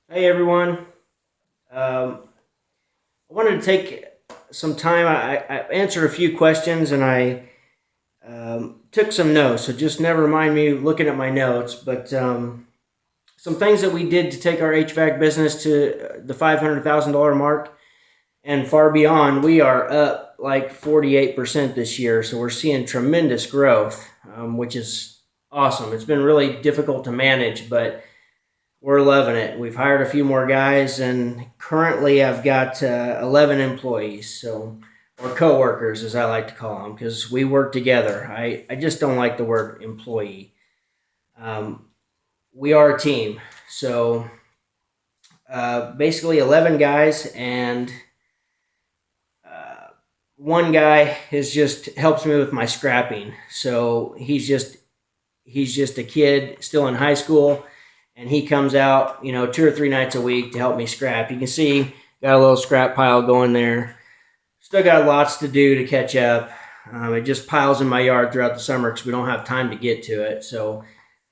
Hey everyone. I wanted to take some time. I answered a few questions and I took some notes. So just never mind me looking at my notes. But some things that we did to take our HVAC business to the $500,000 mark and far beyond. We are up like 48% this year. So we're seeing tremendous growth, which is awesome. It's been really difficult to manage, but we're loving it. We've hired a few more guys, and currently I've got 11 employees, so or coworkers, as I like to call them, because we work together. I just don't like the word employee. Um, we are a team, so basically 11 guys, and one guy is just helps me with my scrapping. So he's just a kid still in high school, and he comes out, 2 or 3 nights a week to help me scrap. You can see got a little scrap pile going there. Still got lots to do to catch up. It just piles in my yard throughout the summer because we don't have time to get to it. So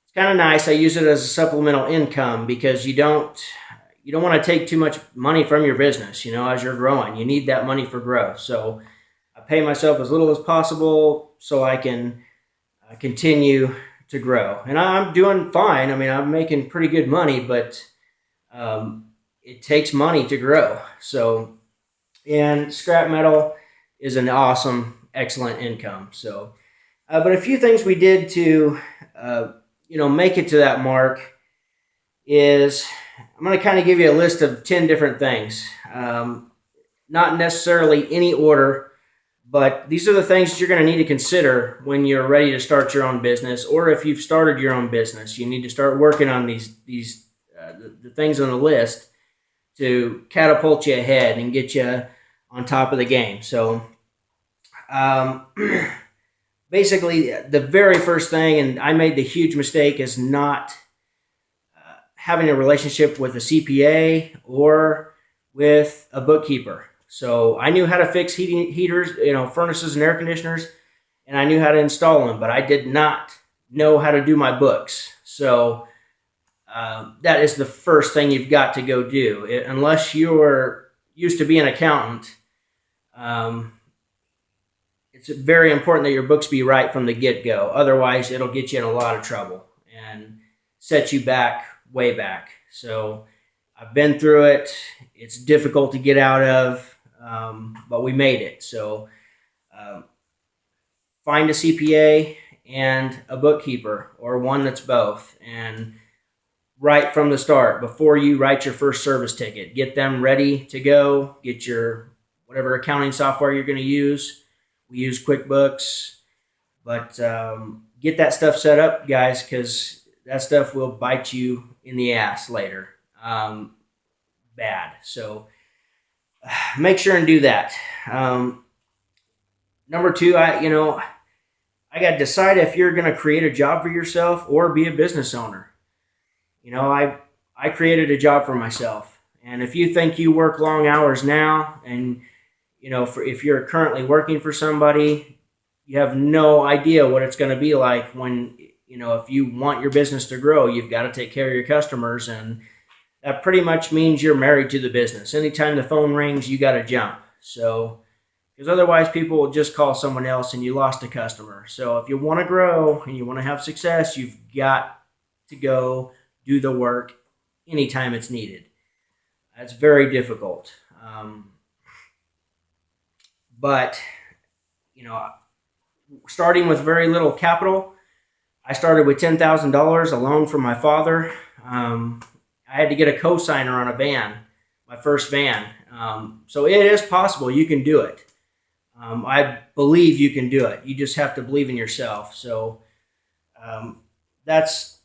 it's kind of nice. I use it as a supplemental income because you don't want to take too much money from your business. As you're growing, you need that money for growth. So I pay myself as little as possible so I can continue to grow. And I'm doing fine. I mean, I'm making pretty good money, but it takes money to grow. So, and scrap metal is an awesome, excellent income. So, but a few things we did to, make it to that mark is I'm going to kind of give you a list of 10 different things. Not necessarily any order, but these are the things that you're going to need to consider when you're ready to start your own business, or if you've started your own business, you need to start working on the things on the list to catapult you ahead and get you on top of the game. So, um, basically, the very first thing, and I made the huge mistake, is not having a relationship with a CPA or with a bookkeeper. So I knew how to fix heaters, furnaces and air conditioners, and I knew how to install them, but I did not know how to do my books. So that is the first thing you've got to go do. Unless you're used to being an accountant, um, it's very important that your books be right from the get-go. Otherwise, it'll get you in a lot of trouble and set you back, way back. So I've been through it. It's difficult to get out of, but we made it. So um, find a CPA and a bookkeeper, or one that's both, and right from the start, before you write your first service ticket, get them ready to go. Get your whatever accounting software you're going to use. We use QuickBooks, but get that stuff set up, guys, because that stuff will bite you in the ass later. Bad. So make sure and do that. Number two, I got to decide if you're going to create a job for yourself or be a business owner. I created a job for myself, and if you think you work long hours now, and if you're currently working for somebody, you have no idea what it's going to be like when if you want your business to grow, you've got to take care of your customers, and that pretty much means you're married to the business. Anytime the phone rings, you got to jump. So, because otherwise people will just call someone else and you lost a customer. So if you want to grow and you want to have success, you've got to go do the work anytime it's needed. That's very difficult. But, you know, starting with very little capital, I started with $10,000, a loan from my father. I had to get a cosigner on a van, my first van. So it is possible. You can do it. I believe you can do it. You just have to believe in yourself. So that's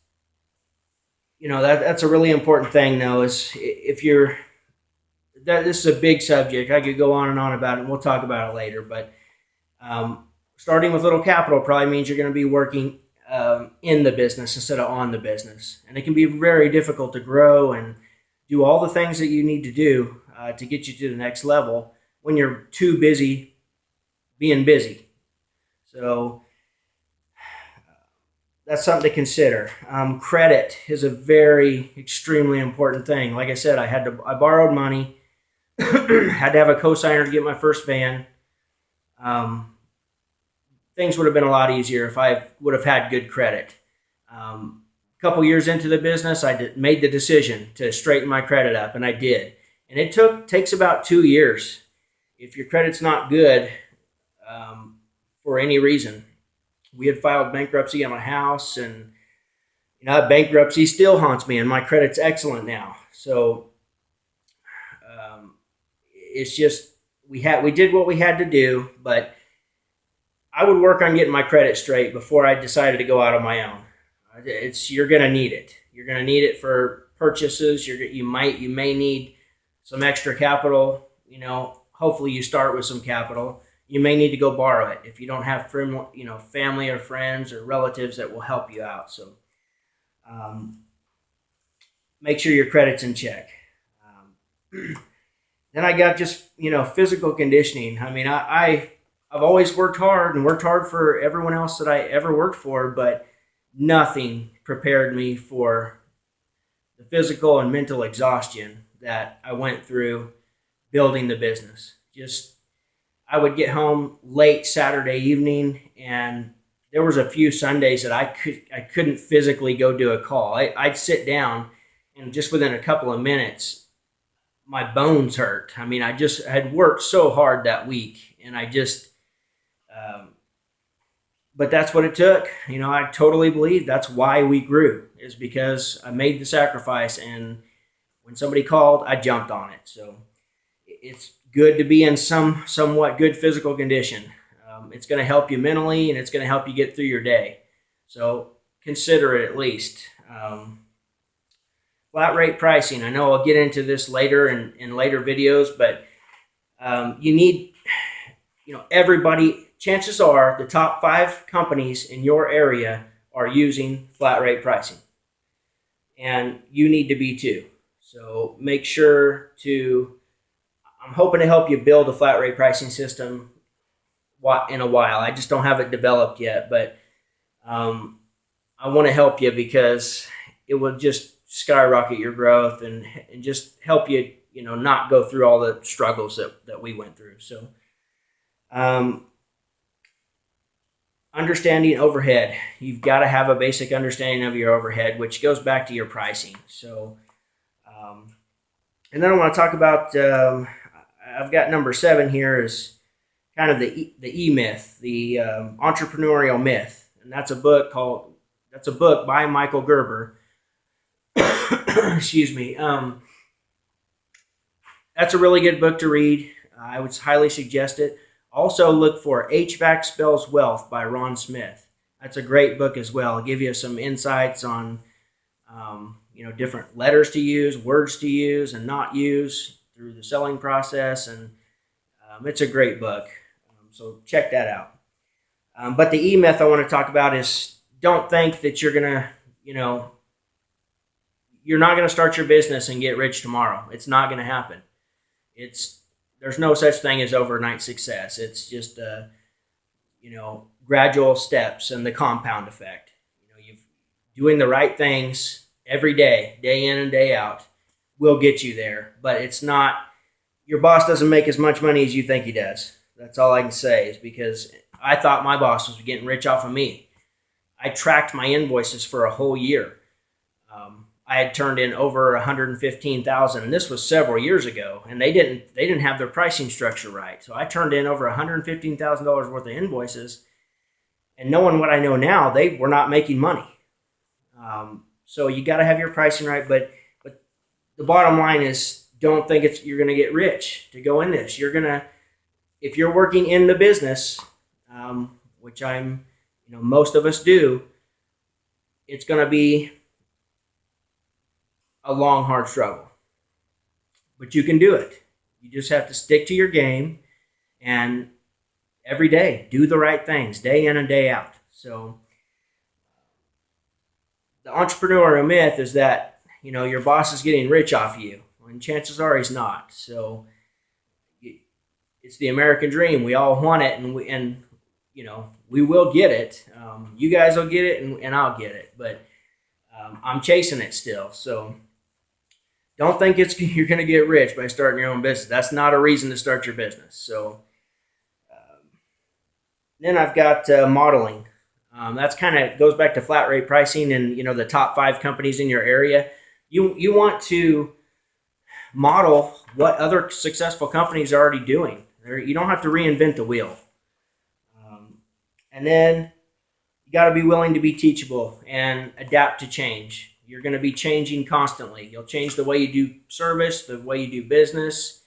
that's a really important thing, though. Is if you're this is a big subject. I could go on and on about it, and we'll talk about it later. But starting with little capital probably means you're going to be working in the business instead of on the business, and it can be very difficult to grow and do all the things that you need to do to get you to the next level when you're too busy being busy. So that's something to consider. Credit is a very extremely important thing. Like I said, I borrowed money, had to have a cosigner to get my first van. Things would have been a lot easier if I would have had good credit. A couple years into the business, made the decision to straighten my credit up, and I did. And it takes about 2 years. If your credit's not good for any reason, we had filed bankruptcy on my house, and bankruptcy still haunts me, and my credit's excellent now. So it's just we did what we had to do, but I would work on getting my credit straight before I decided to go out on my own. You're going to need it. You're going to need it for purchases. You may need some extra capital. Hopefully you start with some capital. You may need to go borrow it if you don't have family or friends or relatives that will help you out. So make sure your credit's in check. Then I got just physical conditioning. I mean, I've always worked hard for everyone else that I ever worked for, but nothing prepared me for the physical and mental exhaustion that I went through building the business. I would get home late Saturday evening, and there was a few Sundays that I couldn't physically go do a call. I'd sit down, and just within a couple of minutes, my bones hurt. I mean, I had worked so hard that week, and but that's what it took. I totally believe that's why we grew, is because I made the sacrifice, and when somebody called, I jumped on it. So it's good to be in somewhat good physical condition. It's going to help you mentally, and it's going to help you get through your day. So consider it at least. Flat rate pricing. I know I'll get into this later in later videos, but you need, everybody. Chances are the top 5 companies in your area are using flat rate pricing, and you need to be too. So make sure I'm hoping to help you build a flat rate pricing system in a while. I just don't have it developed yet, but I want to help you because it will just skyrocket your growth and just help you, not go through all the struggles that we went through. So, understanding overhead. You've got to have a basic understanding of your overhead, which goes back to your pricing. So, and then I want to talk about, I've got number 7 here is kind of the E-myth, the entrepreneurial myth. And that's a book by Michael Gerber. Excuse me. That's a really good book to read. I would highly suggest it. Also look for HVAC Spells Wealth by Ron Smith. That's a great book as well. It'll give you some insights on different letters to use, words to use and not use through the selling process, and it's a great book. So check that out. But the E-myth I want to talk about is don't think that you're not going to start your business and get rich tomorrow. It's not going to happen. There's no such thing as overnight success. It's just gradual steps and the compound effect. You're doing the right things every day, day in and day out, will get you there. But it's not. Your boss doesn't make as much money as you think he does. That's all I can say, is because I thought my boss was getting rich off of me. I tracked my invoices for a whole year. I had turned in over $115,000, and this was several years ago, and they didn't have their pricing structure right. So I turned in over $115,000 worth of invoices, and knowing what I know now, they were not making money. So you got to have your pricing right, but the bottom line is, don't think you're going to get rich to go in this. If you're working in the business, which most of us do, it's going to be a long, hard struggle. But you can do it. You just have to stick to your game and every day do the right things, day in and day out. So the entrepreneurial myth is that, your boss is getting rich off of you, and chances are he's not. So it's the American dream. We all want it, and we will get it. You guys will get it, and I'll get it. But I'm chasing it still. So don't think you're going to get rich by starting your own business. That's not a reason to start your business. So then I've got modeling. That's kind of goes back to flat rate pricing and the top 5 companies in your area. You want to model what other successful companies are already doing. You don't have to reinvent the wheel. And then you got to be willing to be teachable and adapt to change. You're going to be changing constantly. You'll change the way you do service, the way you do business.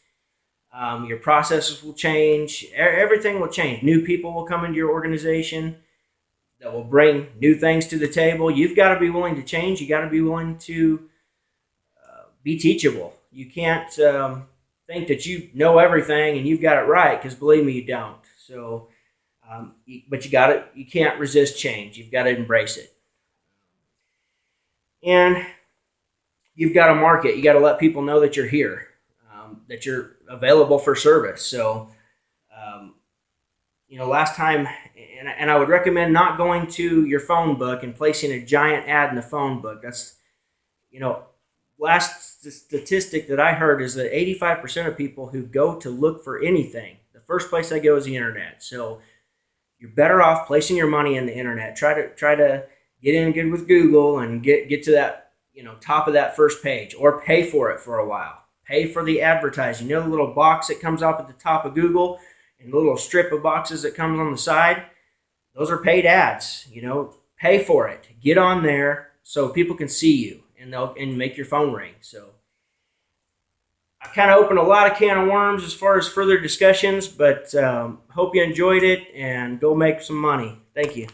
Your processes will change. Everything will change. New people will come into your organization that will bring new things to the table. You've got to be willing to change. You got to be willing to be teachable. You can't think that you know everything and you've got it right, because believe me, you don't. So, but you can't resist change. You've got to embrace it. And you've got to market. You got to let people know that you're here, that you're available for service. So, last time, and I would recommend not going to your phone book and placing a giant ad in the phone book. That's, last statistic that I heard is that 85% of people who go to look for anything, the first place they go is the internet. So you're better off placing your money in the internet. Try to get in good with Google and get to that, top of that first page, or pay for it for a while. Pay for the advertising. The little box that comes up at the top of Google and the little strip of boxes that comes on the side? Those are paid ads. Pay for it. Get on there so people can see you and make your phone ring. So I kind of opened a lot of can of worms as far as further discussions, but hope you enjoyed it, and go make some money. Thank you.